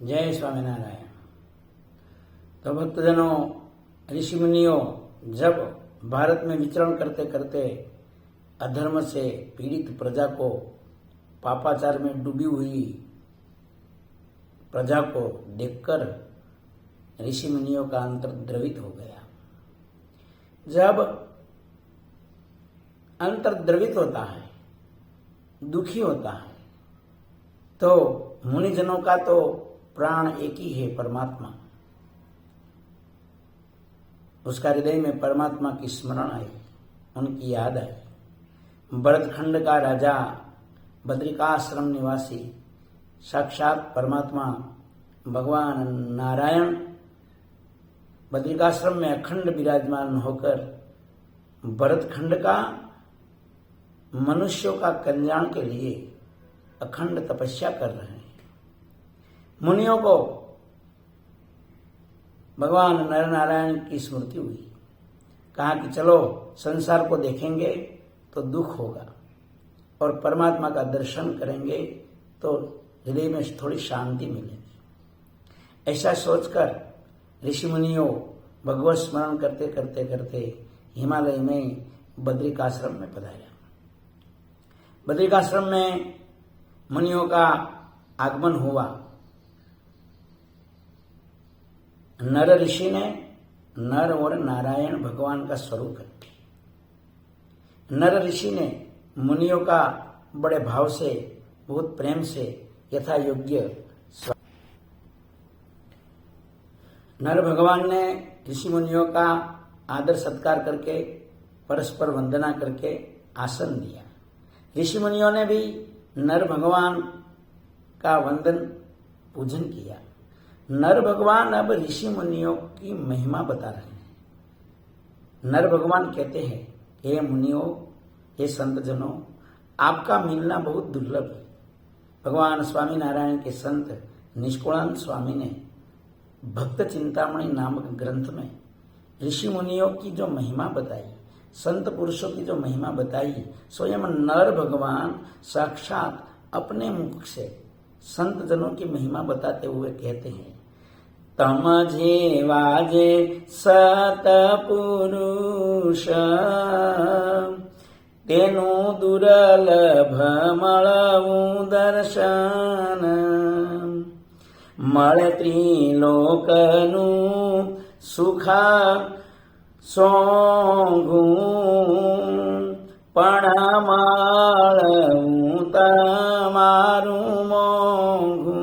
जय स्वामीनारायण। तो भक्तजनों, ऋषि मुनियों जब भारत में विचरण करते करते अधर्म से पीड़ित प्रजा को, पापाचार में डूबी हुई प्रजा को देखकर ऋषि मुनियों का अंतर द्रवित हो गया। जब अंतर द्रवित होता है, दुखी होता है, तो मुनिजनों का तो प्राण एक ही है, परमात्मा। उसका हृदय में परमात्मा की स्मरण आई, उनकी याद आई। भरतखंड का राजा, बद्रिकाश्रम निवासी, साक्षात परमात्मा भगवान नारायण बद्रिकाश्रम में अखंड विराजमान होकर भरतखंड का, मनुष्यों का कल्याण के लिए अखंड तपस्या कर रहे हैं। मुनियों को भगवान नर नारायण की स्मृति हुई। कहा कि चलो संसार को देखेंगे तो दुख होगा और परमात्मा का दर्शन करेंगे तो हृदय में थोड़ी शांति मिलेगी। ऐसा सोचकर ऋषि मुनियों भगवत स्मरण करते करते करते हिमालय में बद्रिकाश्रम में पधारा। बद्रिकाश्रम में मुनियों का आगमन हुआ। नर ऋषि ने, नर और नारायण भगवान का स्वरूप है। नर ऋषि ने मुनियों का बड़े भाव से, बहुत प्रेम से यथा योग्य नर भगवान ने ऋषि मुनियों का आदर सत्कार करके, परस्पर वंदना करके आसन दिया। ऋषि मुनियों ने भी नर भगवान का वंदन पूजन किया। नर भगवान अब ऋषि मुनियों की महिमा बता रहे हैं। नर भगवान कहते हैं, हे मुनियों, हे संतजनों, आपका मिलना बहुत दुर्लभ है। भगवान स्वामी नारायण के संत निष्कुलानंद स्वामी ने भक्त चिंतामणि नामक ग्रंथ में ऋषि मुनियों की जो महिमा बताई, संत पुरुषों की जो महिमा बताई, स्वयं नर भगवान साक्षात अपने मुख से संत जनों की महिमा बताते हुए कहते हैं, तम जेवाजे सत पुरुष तेनु दुर्लभ मळवु दर्शन मळ त्रिलोकनु सुख सोंघू पण माळवु तमारू मोंघू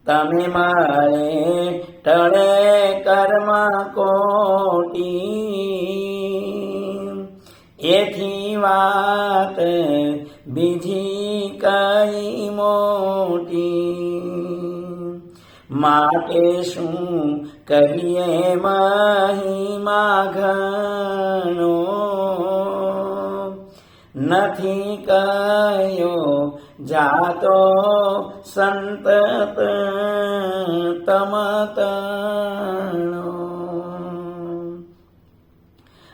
तमे माळे टळे कर्म कोटी एथी वात बीजी कई मोटी माटे शू कहिए महिमा घणो नथी कयो जातो संतत तमतणो।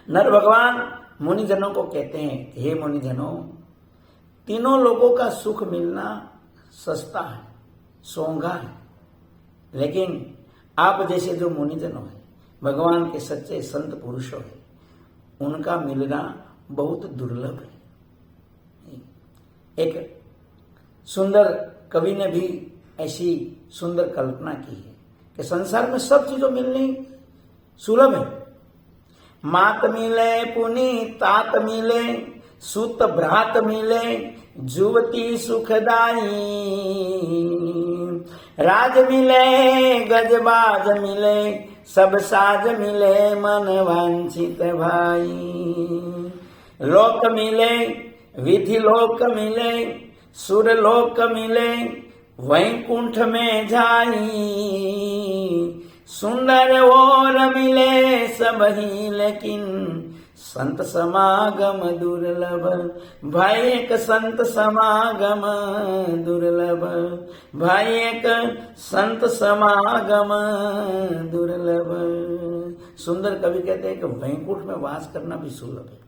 नर भगवान मुनिजनों को कहते हैं, हे मुनिजनों, तीनों लोगों का सुख मिलना सस्ता है, सोंगा है, लेकिन आप जैसे जो मुनिजनों हैं, भगवान के सच्चे संत पुरुषों हैं, उनका मिलना बहुत दुर्लभ है। एक सुंदर कवि ने भी ऐसी सुंदर कल्पना की है कि संसार में सब चीजों मिलनी सुलभ है। मात मिले पुनि तात मिले, सुत भ्रात मिले, जुवती सुखदाई, राज मिले गजबाज मिले, सब साज मिले मन वांछित भाई। लोक मिले विधि लोक मिले, सुर लोक मिले, वैकुंठ में जाई, सुंदर और मिले सब ही, लेकिन संत समागम दुर्लभ। भाई एक संत समागम दुर्लभ, भाई एक संत समागम दुर्लभ। सुंदर कवि कहते हैं कि वैकुंठ में वास करना भी सुलभ है।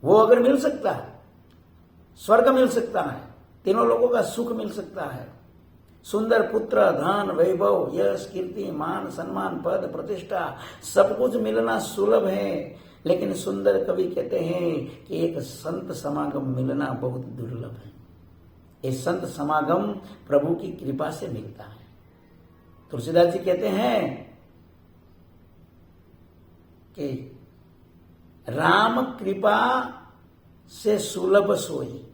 वो अगर मिल सकता है, स्वर्ग मिल सकता है, तीनों लोगों का सुख मिल सकता है, सुंदर पुत्र, धन, वैभव, यश, कीर्ति, मान, सम्मान, पद, प्रतिष्ठा सब कुछ मिलना सुलभ है, लेकिन सुंदर कवि कहते हैं कि एक संत समागम मिलना बहुत दुर्लभ है। ये संत समागम प्रभु की कृपा से मिलता है। तुलसीदास जी कहते हैं कि राम कृपा से सुलभ सोई।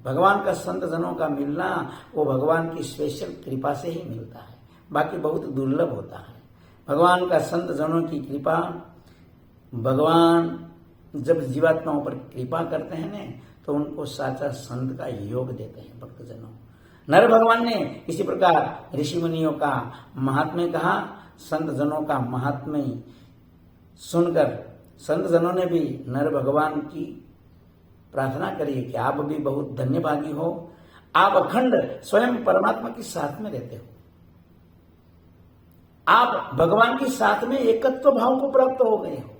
भगवान का संत जनों का मिलना वो भगवान की स्पेशल कृपा से ही मिलता है, बाकी बहुत दुर्लभ होता है। भगवान का संत जनों की कृपा, भगवान जब जीवात्माओं पर कृपा करते हैं न, तो उनको साचा संत का योग देते हैं भक्तजनों। नर भगवान ने इसी प्रकार ऋषि मुनियों का महात्म्य कहा, संत जनों का महात्म्य सुनकर संत जनों ने भी नर भगवान की प्रार्थना करिए कि आप भी बहुत धन्यभागी हो, आप अखंड स्वयं परमात्मा के साथ में रहते हो, आप भगवान के साथ में एकत्व भाव को प्राप्त हो गए हो।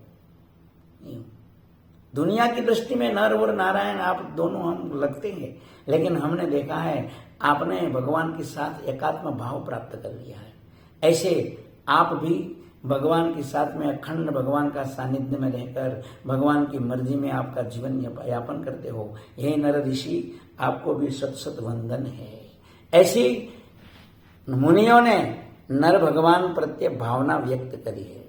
दुनिया की दृष्टि में नर और नारायण आप दोनों हम लगते हैं, लेकिन हमने देखा है आपने भगवान के साथ एकात्म भाव प्राप्त कर लिया है। ऐसे आप भी भगवान के साथ में अखंड भगवान का सानिध्य में रहकर भगवान की मर्जी में आपका जीवन यापन करते हो। हे नर ऋषि, आपको भी शत शत वंदन है। ऐसी मुनियों ने नर भगवान प्रत्ये भावना व्यक्त करी है।